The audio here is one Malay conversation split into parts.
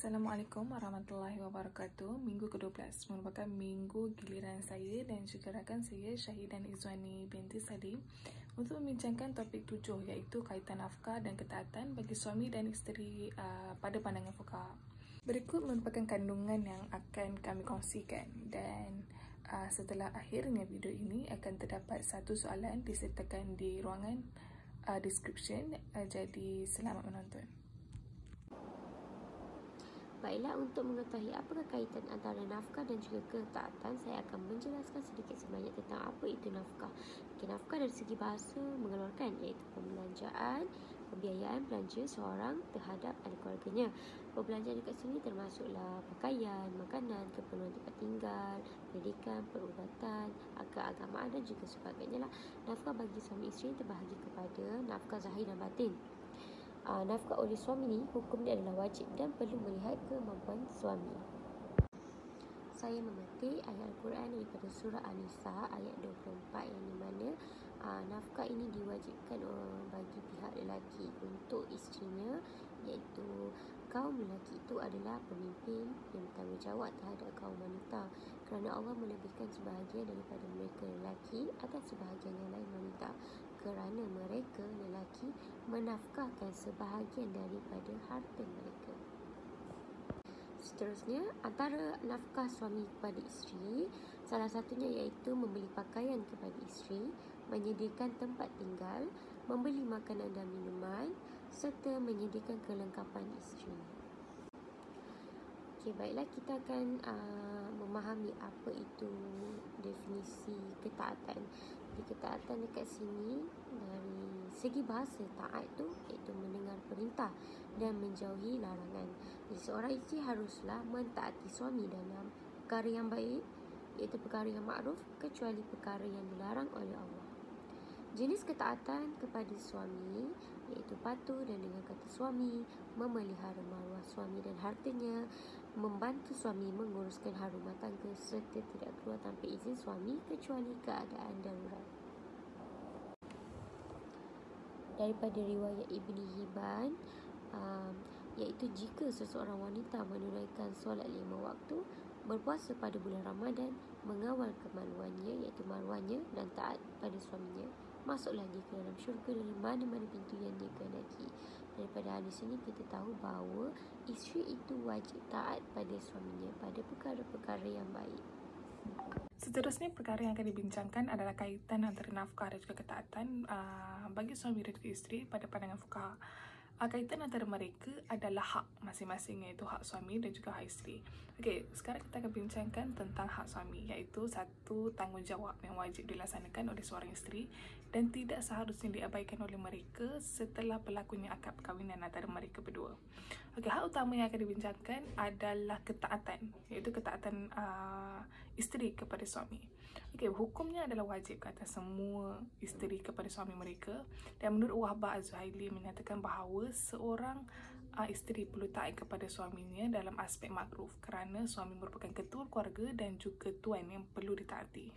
Assalamualaikum warahmatullahi wabarakatuh. Minggu ke-12 merupakan minggu giliran saya dan juga rakan saya Syahidan Izwani binti Salim untuk membincangkan topik 7 iaitu kaitan nafkah dan ketaatan bagi suami dan isteri pada pandangan fuqaha. Berikut merupakan kandungan yang akan kami kongsikan dan setelah akhirnya video ini akan terdapat satu soalan disertakan di ruangan description. Jadi selamat menonton. Baiklah, untuk mengetahui apakah kaitan antara nafkah dan juga ketaatan, saya akan menjelaskan sedikit sebanyak tentang apa itu nafkah. Nafkah dari segi bahasa mengeluarkan, iaitu pembelanjaan, pembiayaan belanja seorang terhadap ahli keluarganya. Pembelanjaan dekat sini termasuklah pakaian, makanan, keperluan tempat tinggal, pendidikan, perubatan, keagamaan dan juga sebagainya lah. Nafkah bagi suami isteri terbahagi kepada nafkah zahir dan batin. Nafkah oleh suami ni hukumnya adalah wajib dan perlu melihat kemampuan suami. Saya memetik ayat Al-Quran daripada surah An-Nisa ayat 24 yang di mana nafkah ini diwajibkan bagi pihak lelaki untuk isterinya, iaitu kaum lelaki itu adalah pemimpin yang bertanggungjawab terhadap kaum wanita, kerana Allah melebihkan sebahagian daripada mereka lelaki atas sebahagian yang lain wanita, kerana mereka lelaki menafkahkan sebahagian daripada harta mereka. Seterusnya, antara nafkah suami kepada isteri, salah satunya iaitu membeli pakaian kepada isteri, menyediakan tempat tinggal, membeli makanan dan minuman, serta menyediakan kelengkapan isteri. Okey, baiklah, kita akan memahami apa itu definisi ketaatan. Jadi, ketaatan dekat sini dari segi bahasa taat tu iaitu mendengar perintah dan menjauhi larangan. Jadi, seorang isteri haruslah mentaati suami dalam perkara yang baik, iaitu perkara yang makruf, kecuali perkara yang dilarang oleh Allah. Jenis ketaatan kepada suami iaitu patuh dan dengan kata suami, memelihara maruah suami dan hartanya, membantu suami menguruskan hal rumah tangga serta tidak keluar tanpa izin suami kecuali keadaan darurat. Daripada riwayat Ibni Hibban, iaitu jika seseorang wanita menunaikan solat 5 waktu, berpuasa pada bulan Ramadan, mengawal kemaluannya iaitu maruahnya dan taat pada suaminya, masuklah dia ke dalam syurga dari mana-mana pintu yang dia kehendaki. Daripada hadis ini kita tahu bahawa isteri itu wajib taat pada suaminya pada perkara-perkara yang baik. Seterusnya, perkara yang akan dibincangkan adalah kaitan antara nafkah dan juga ketaatan bagi suami dan juga isteri pada pandangan fuqaha. Kaitan antara mereka adalah hak masing-masing, iaitu hak suami dan juga hak isteri. Okey, sekarang kita akan bincangkan tentang hak suami, iaitu satu tanggungjawab yang wajib dilaksanakan oleh seorang isteri dan tidak seharusnya diabaikan oleh mereka setelah berlakunya akad perkahwinan antara mereka berdua. Okey, hak utama yang akan dibincangkan adalah ketaatan, iaitu ketaatan isteri kepada suami. Okey, hukumnya adalah wajib ke atas semua isteri kepada suami mereka, dan menurut Wahbah Az-Zuhaili menyatakan bahawa seorang isteri perlu taat kepada suaminya dalam aspek makruf kerana suami merupakan ketua keluarga dan juga tuan yang perlu ditaati.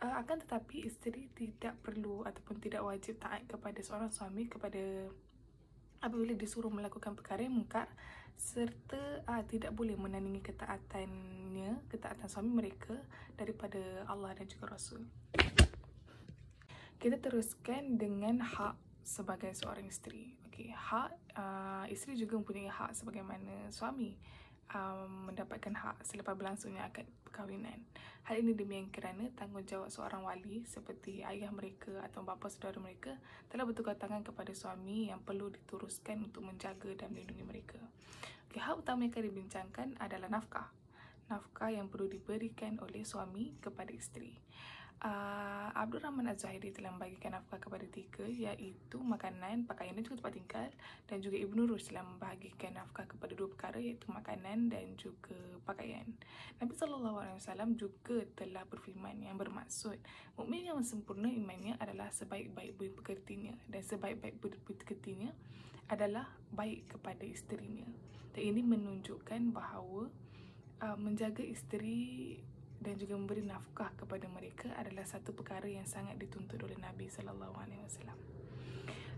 Akan tetapi isteri tidak perlu ataupun tidak wajib taat kepada seorang suami apabila disuruh melakukan perkara yang mungkar, serta tidak boleh menandingi ketaatan suami mereka daripada Allah dan juga Rasul. Kita teruskan dengan hak sebagai seorang isteri. Okey, hak isteri juga mempunyai hak sebagaimana suami mendapatkan hak selepas berlangsungnya akad perkahwinan. Hal ini demikian kerana tanggungjawab seorang wali seperti ayah mereka atau bapa saudara mereka telah bertukar tangan kepada suami yang perlu diteruskan untuk menjaga dan melindungi mereka. Okey, hak utama yang akan dibincangkan adalah nafkah. Nafkah yang perlu diberikan oleh suami kepada isteri. Abdul Rahman Az-Zahiri telah membagikan nafkah kepada 3, iaitu makanan, pakaian dan juga tempat tinggal, dan juga Ibnu Rushd telah membagikan nafkah kepada 2 perkara, iaitu makanan dan juga pakaian. Nabi SAW juga telah berfirman yang bermaksud mukmin yang sempurna imannya adalah sebaik-baik budi pekertinya, dan sebaik-baik budi pekertinya adalah baik kepada isterinya. Dan ini menunjukkan bahawa menjaga isteri dan juga memberi nafkah kepada mereka adalah satu perkara yang sangat dituntut oleh Nabi SAW.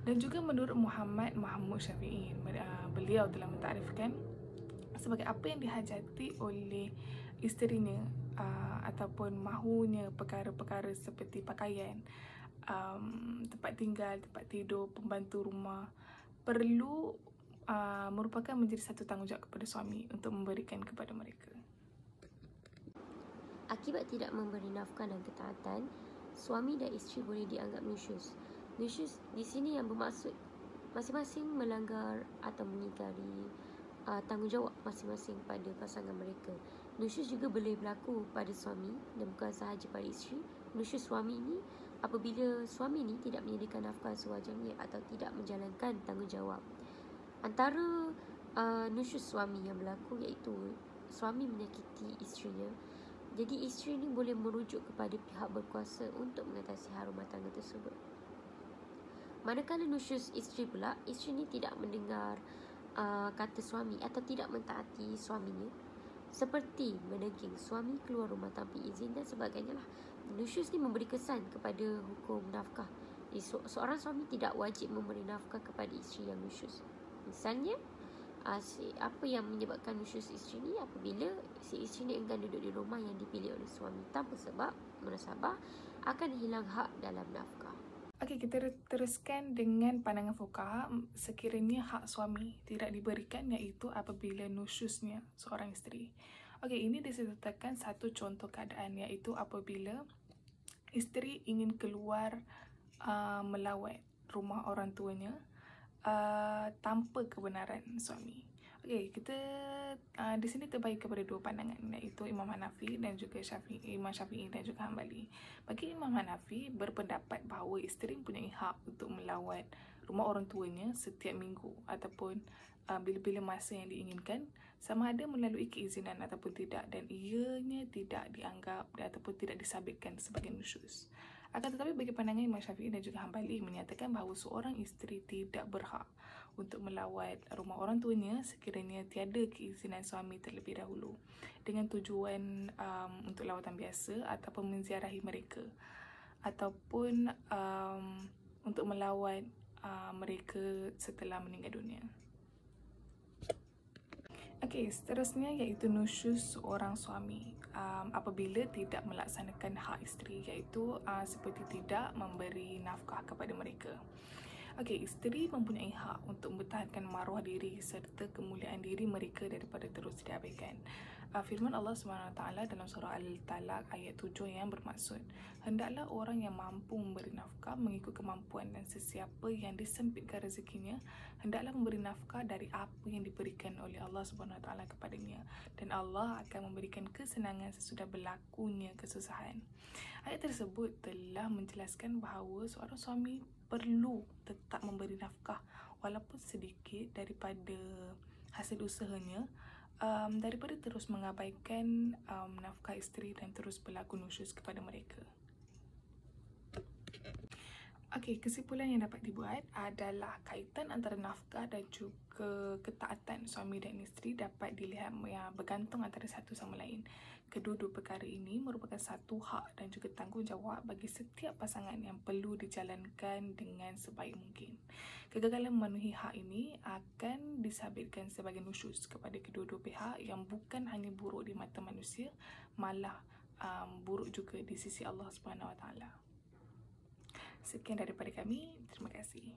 Dan juga menurut Muhammad Mahmud Syafi'i, beliau telah mentarifkan sebagai apa yang dihajati oleh isterinya, ataupun mahunya perkara-perkara seperti pakaian, tempat tinggal, tempat tidur, pembantu rumah, perlu merupakan menjadi satu tanggungjawab kepada suami untuk memberikan kepada mereka. Akibat tidak memberi nafkah dan ketaatan, suami dan isteri boleh dianggap nusyus. Nusyus di sini yang bermaksud masing-masing melanggar atau mengingkari tanggungjawab masing-masing pada pasangan mereka. Nusyus juga boleh berlaku pada suami dan bukan sahaja pada isteri. Nusyus suami ini apabila suami ini tidak menyediakan nafkah sewajarnya atau tidak menjalankan tanggungjawab. Antara nusyus suami yang berlaku iaitu suami menyakiti isterinya. Jadi isteri ini boleh merujuk kepada pihak berkuasa untuk mengatasi hal rumah tangga tersebut. Manakala nusyus isteri pula, isteri ini tidak mendengar kata suami atau tidak mentaati suaminya, seperti meneging suami keluar rumah tanpa izin dan sebagainya lah. Nusyus ni memberi kesan kepada hukum nafkah. Seorang suami tidak wajib memberi nafkah kepada isteri yang nusyus. Misalnya, apa yang menyebabkan nusyus isteri ni apabila si isteri ni enggan duduk di rumah yang dipilih oleh suami tanpa sebab munasabah, akan hilang hak dalam nafkah. Okey, kita teruskan dengan pandangan fuqaha. Sekiranya hak suami tidak diberikan, iaitu apabila nusyusnya seorang isteri. Okey, ini disertakan satu contoh keadaan, iaitu apabila isteri ingin keluar melawat rumah orang tuanya tanpa kebenaran suami. Okey, kita di sini terbagi kepada dua pandangan, iaitu Imam Hanafi dan juga Imam Syafi'i dan juga Hanbali. Bagi Imam Hanafi, berpendapat bahawa isteri mempunyai hak untuk melawat rumah orang tuanya setiap minggu ataupun bila-bila masa yang diinginkan, sama ada melalui keizinan ataupun tidak, dan ianya tidak dianggap ataupun tidak disabitkan sebagai nusyus. Akan tetapi bagi pandangan Imam Syafi'i dan juga Hanbali menyatakan bahawa seorang isteri tidak berhak untuk melawat rumah orang tuanya sekiranya tiada keizinan suami terlebih dahulu, dengan tujuan untuk lawatan biasa ataupun menziarahi mereka, ataupun untuk melawat mereka setelah meninggal dunia. Okey, seterusnya iaitu nusyus seorang suami apabila tidak melaksanakan hak isteri, iaitu seperti tidak memberi nafkah kepada mereka. Okey, isteri mempunyai hak untuk mempertahankan maruah diri serta kemuliaan diri mereka daripada terus diabaikan. Firman Allah SWT dalam surah Al-Talaq ayat 7 yang bermaksud, hendaklah orang yang mampu memberi nafkah mengikut kemampuan, dan sesiapa yang disempitkan rezekinya hendaklah memberi nafkah dari apa yang diberikan oleh Allah SWT kepadanya, dan Allah akan memberikan kesenangan sesudah berlakunya kesusahan. Ayat tersebut telah menjelaskan bahawa seorang suami perlu tetap memberi nafkah walaupun sedikit daripada hasil usahanya, daripada terus mengabaikan nafkah isteri dan terus berlaku nusyus kepada mereka. Okey, kesimpulan yang dapat dibuat adalah kaitan antara nafkah dan juga ketaatan suami dan isteri dapat dilihat bergantung antara satu sama lain. Kedua-dua perkara ini merupakan satu hak dan juga tanggungjawab bagi setiap pasangan yang perlu dijalankan dengan sebaik mungkin. Kegagalan memenuhi hak ini akan disabitkan sebagai nusyus kepada kedua-dua pihak yang bukan hanya buruk di mata manusia, malah buruk juga di sisi Allah SWT. Sekian daripada kami. Terima kasih.